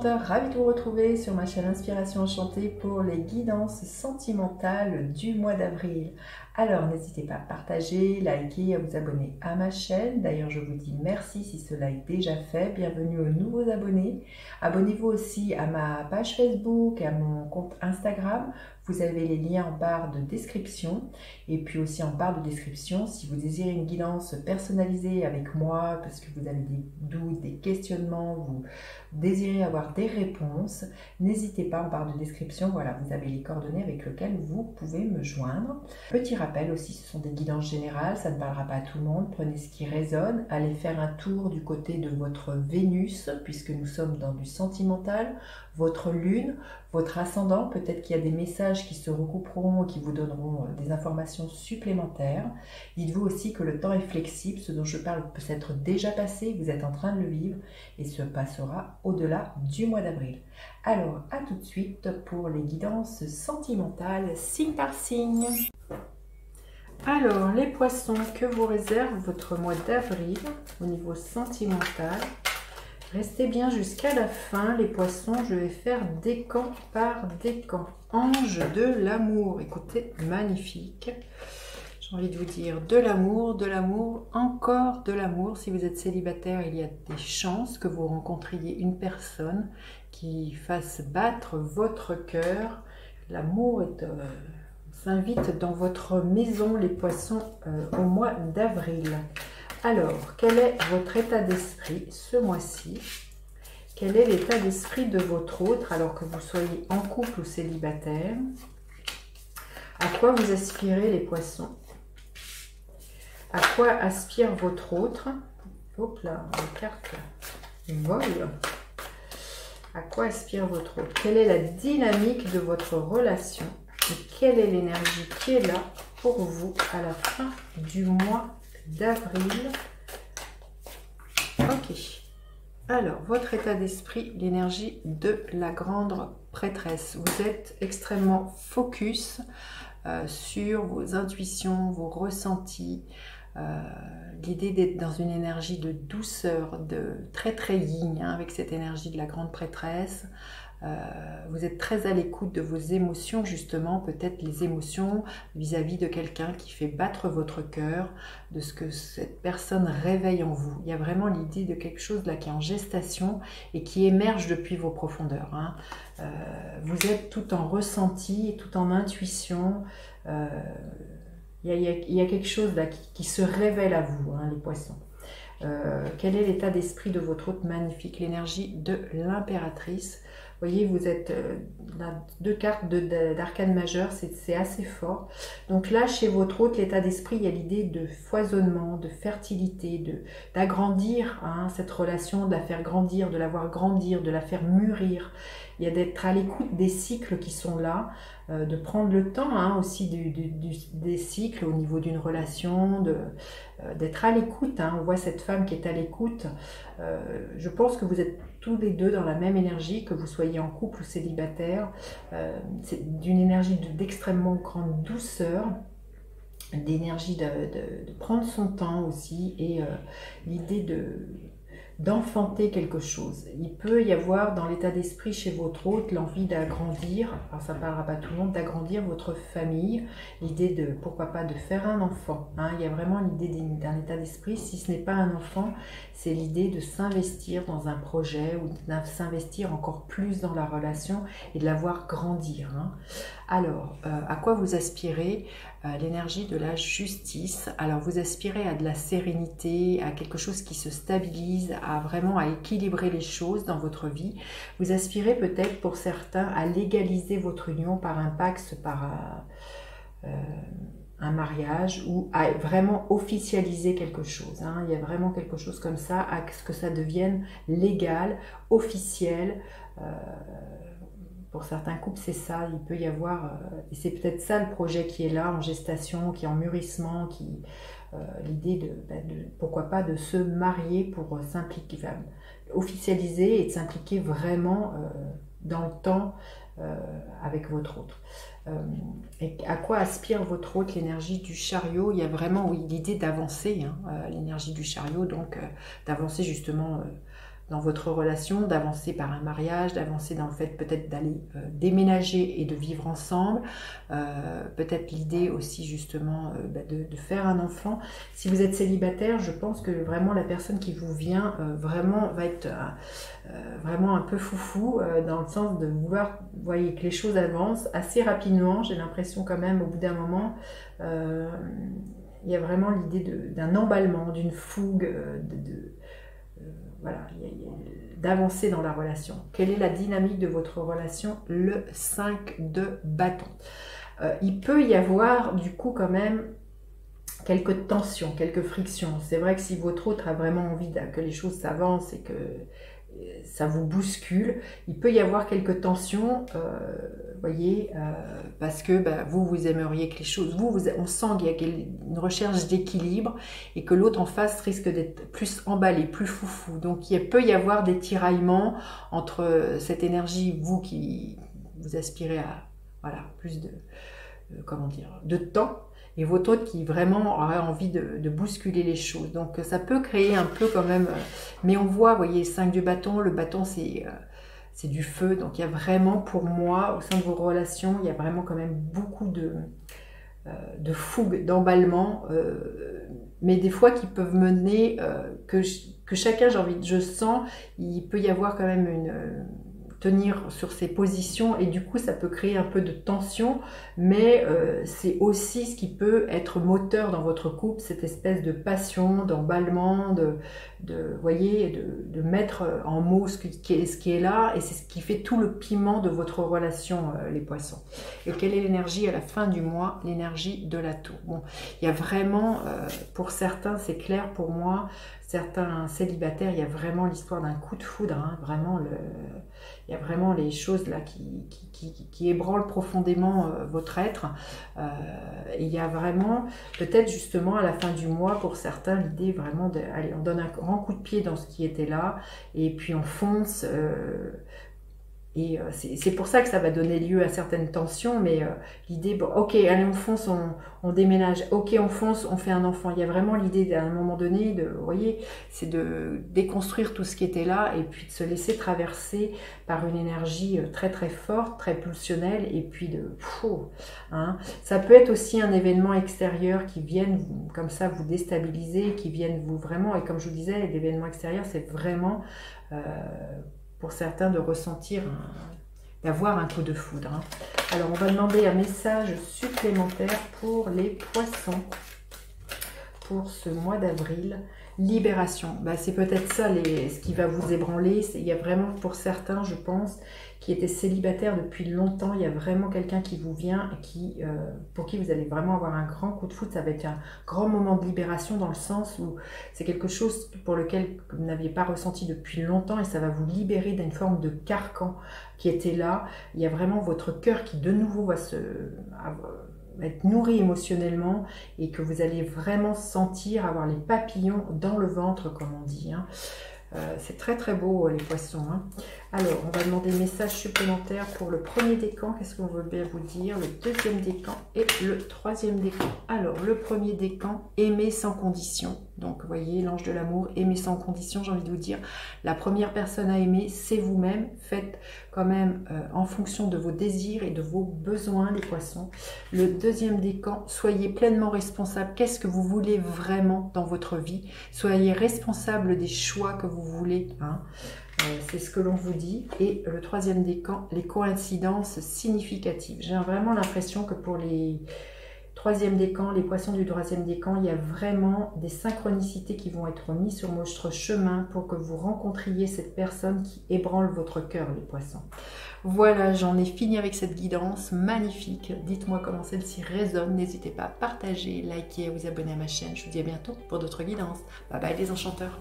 enchanteur, ravi de vous retrouver sur ma chaîne Inspiration Enchantée pour les guidances sentimentales du mois d'avril. Alors n'hésitez pas à partager, liker, à vous abonner à ma chaîne. D'ailleurs je vous dis merci si cela est déjà fait. Bienvenue aux nouveaux abonnés. Abonnez-vous aussi à ma page Facebook, à mon compte Instagram. Vous avez les liens en barre de description. Et puis aussi en barre de description, si vous désirez une guidance personnalisée avec moi, parce que vous avez des doutes, des questionnements, vous désirez avoir des réponses, n'hésitez pas en barre de description. Voilà, vous avez les coordonnées avec lesquelles vous pouvez me joindre. Petit rappel aussi, ce sont des guidances générales, ça ne parlera pas à tout le monde. Prenez ce qui résonne. Allez faire un tour du côté de votre Vénus, puisque nous sommes dans du sentimental, votre lune, votre ascendant. Peut-être qu'il y a des messages qui se recouperont et qui vous donneront des informations supplémentaires. Dites-vous aussi que le temps est flexible, ce dont je parle peut s'être déjà passé, vous êtes en train de le vivre et se passera au-delà du mois d'avril. Alors, à tout de suite pour les guidances sentimentales, signe par signe. Alors, les poissons, que vous réserve votre mois d'avril au niveau sentimental? Restez bien jusqu'à la fin, les poissons. Je vais faire décan par décan. Ange de l'amour. Écoutez, magnifique. J'ai envie de vous dire de l'amour, encore de l'amour. Si vous êtes célibataire, il y a des chances que vous rencontriez une personne qui fasse battre votre cœur. L'amour s'invite dans votre maison, les poissons, au mois d'avril. Alors, quel est votre état d'esprit ce mois-ci? Quel est l'état d'esprit de votre autre, alors que vous soyez en couple ou célibataire? À quoi vous aspirez, les poissons? À quoi aspire votre autre? Hop là, les cartes volent. À quoi aspire votre autre? Quelle est la dynamique de votre relation? Et quelle est l'énergie qui est là pour vous à la fin du mois d'avril? Ok. Alors, votre état d'esprit, l'énergie de la grande prêtresse. Vous êtes extrêmement focus sur vos intuitions, vos ressentis. L'idée d'être dans une énergie de douceur, de très yin, hein, avec cette énergie de la grande prêtresse. Vous êtes très à l'écoute de vos émotions, justement, peut-être les émotions vis-à-vis de quelqu'un qui fait battre votre cœur, de ce que cette personne réveille en vous. Il y a vraiment l'idée de quelque chose là qui est en gestation et qui émerge depuis vos profondeurs, hein. Vous êtes tout en ressenti, tout en intuition. Il y a quelque chose là qui se révèle à vous, hein, les poissons. Quel est l'état d'esprit de votre hôte magnifique? L'énergie de l'impératrice. Vous voyez, vous êtes là, deux cartes d'arcane majeur, c'est assez fort. Donc là, chez votre hôte, l'état d'esprit, il y a l'idée de foisonnement, de fertilité, d'agrandir, hein, cette relation, de la faire grandir, de la voir grandir, de la faire mûrir. Il y a d'être à l'écoute des cycles qui sont là, de prendre le temps, hein, aussi des cycles au niveau d'une relation, d'être à l'écoute, hein. On voit cette femme qui est à l'écoute. Je pense que vous êtes tous les deux dans la même énergie, que vous soyez en couple ou célibataire. C'est d'une énergie d'extrêmement grande douceur, d'énergie de prendre son temps aussi, et l'idée d'enfanter quelque chose. Il peut y avoir dans l'état d'esprit chez votre hôte l'envie d'agrandir, alors ça ne parlera pas tout le monde, d'agrandir votre famille, l'idée de, pourquoi pas, de faire un enfant, hein. Il y a vraiment l'idée d'un état d'esprit, si ce n'est pas un enfant, c'est l'idée de s'investir dans un projet ou de s'investir encore plus dans la relation et de la voir grandir, hein. Alors, à quoi vous aspirez? L'énergie de la justice. Alors, vous aspirez à de la sérénité, à quelque chose qui se stabilise, vraiment à équilibrer les choses dans votre vie. Vous aspirez peut-être pour certains à légaliser votre union par un pacte, par un mariage, ou à vraiment officialiser quelque chose, hein. Il y a vraiment quelque chose comme ça, à ce que ça devienne légal, officiel. Pour certains couples, c'est ça, il peut y avoir, et c'est peut-être ça le projet qui est là, en gestation, qui est en mûrissement, l'idée pourquoi pas, de se marier pour s'impliquer, enfin, officialiser et de s'impliquer vraiment dans le temps avec votre autre. Et à quoi aspire votre hôte? L'énergie du chariot. Il y a vraiment, oui, l'idée d'avancer, hein, l'énergie du chariot, donc d'avancer justement dans votre relation, d'avancer par un mariage, d'avancer dans le fait peut-être d'aller déménager et de vivre ensemble, peut-être l'idée aussi justement de faire un enfant. Si vous êtes célibataire, je pense que vraiment la personne qui vous vient vraiment va être vraiment un peu foufou dans le sens de vouloir, vous voyez, que les choses avancent assez rapidement. J'ai l'impression quand même au bout d'un moment, il y a vraiment l'idée d'un emballement, d'une fougue, voilà, d'avancer dans la relation. Quelle est la dynamique de votre relation? Le 5 de bâton. Il peut y avoir du coup quand même quelques tensions, quelques frictions. C'est vrai que si votre autre a vraiment envie que les choses s'avancent et que ça vous bouscule, il peut y avoir quelques tensions, voyez, parce que vous aimeriez que les choses, on sent qu'il y a une recherche d'équilibre et que l'autre en face risque d'être plus emballé, plus foufou. Donc il peut y avoir des tiraillements entre cette énergie, vous qui vous aspirez à voilà, plus de, comment dire, de temps, et votre autre qui vraiment aurait envie de bousculer les choses. Donc ça peut créer un peu quand même, mais on voit, vous voyez, 5 du bâton, le bâton c'est du feu, donc il y a vraiment pour moi, au sein de vos relations, il y a vraiment quand même beaucoup de fougue, d'emballement, mais des fois qui peuvent mener, que chacun, je sens, il peut y avoir quand même tenir sur ses positions et du coup ça peut créer un peu de tension, mais c'est aussi ce qui peut être moteur dans votre couple, cette espèce de passion, d'emballement, voyez, de mettre en mots ce qui est là, et c'est ce qui fait tout le piment de votre relation, les poissons. Et quelle est l'énergie à la fin du mois? L'énergie de la tour. Bon, il y a vraiment, pour certains, c'est clair pour moi, certains célibataires, il y a vraiment l'histoire d'un coup de foudre, hein, vraiment il y a vraiment les choses là qui ébranlent profondément votre être. Et il y a vraiment, peut-être justement à la fin du mois, pour certains, l'idée vraiment de, allez, on donne un grand coup de pied dans ce qui était là, et puis on fonce. Et c'est pour ça que ça va donner lieu à certaines tensions, mais l'idée, bon, ok, allez, on fonce, on déménage, ok, on fonce, on fait un enfant. Il y a vraiment l'idée à un moment donné, vous voyez, c'est de déconstruire tout ce qui était là et puis de se laisser traverser par une énergie très très forte, très pulsionnelle, et puis hein. Ça peut être aussi un événement extérieur qui vienne comme ça vous déstabiliser, qui vienne vous vraiment, et comme je vous disais, l'événement extérieur, c'est vraiment... pour certains de ressentir, d'avoir un coup de foudre. Hein. Alors, on va demander un message supplémentaire pour les poissons pour ce mois d'avril. Libération, c'est peut-être ça ce qui va vous ébranler. Il y a vraiment pour certains, je pense, qui étaient célibataires depuis longtemps, il y a vraiment quelqu'un qui vous vient et pour qui vous allez vraiment avoir un grand coup de foudre. Ça va être un grand moment de libération dans le sens où c'est quelque chose pour lequel vous n'aviez pas ressenti depuis longtemps et ça va vous libérer d'une forme de carcan qui était là. Il y a vraiment votre cœur qui de nouveau va être nourri émotionnellement et que vous allez vraiment sentir, avoir les papillons dans le ventre, comme on dit. Hein. C'est très très beau les poissons. Hein. Alors, on va demander message supplémentaire pour le premier décan. Qu'est-ce qu'on veut bien vous dire? Le deuxième décan et le troisième décan. Alors, le premier décan, aimer sans condition. Donc, vous voyez, l'ange de l'amour, aimer sans condition, j'ai envie de vous dire. La première personne à aimer, c'est vous-même. Faites quand même en fonction de vos désirs et de vos besoins, les poissons. Le deuxième décan, soyez pleinement responsable. Qu'est-ce que vous voulez vraiment dans votre vie? Soyez responsable des choix que vous voulez. Hein. C'est ce que l'on vous dit. Et le troisième décan, les coïncidences significatives. J'ai vraiment l'impression que pour les troisième décan, les poissons du troisième décan, il y a vraiment des synchronicités qui vont être mises sur votre chemin pour que vous rencontriez cette personne qui ébranle votre cœur, les poissons. Voilà, j'en ai fini avec cette guidance magnifique. Dites-moi comment celle-ci résonne. N'hésitez pas à partager, liker, à vous abonner à ma chaîne. Je vous dis à bientôt pour d'autres guidances. Bye bye les enchanteurs.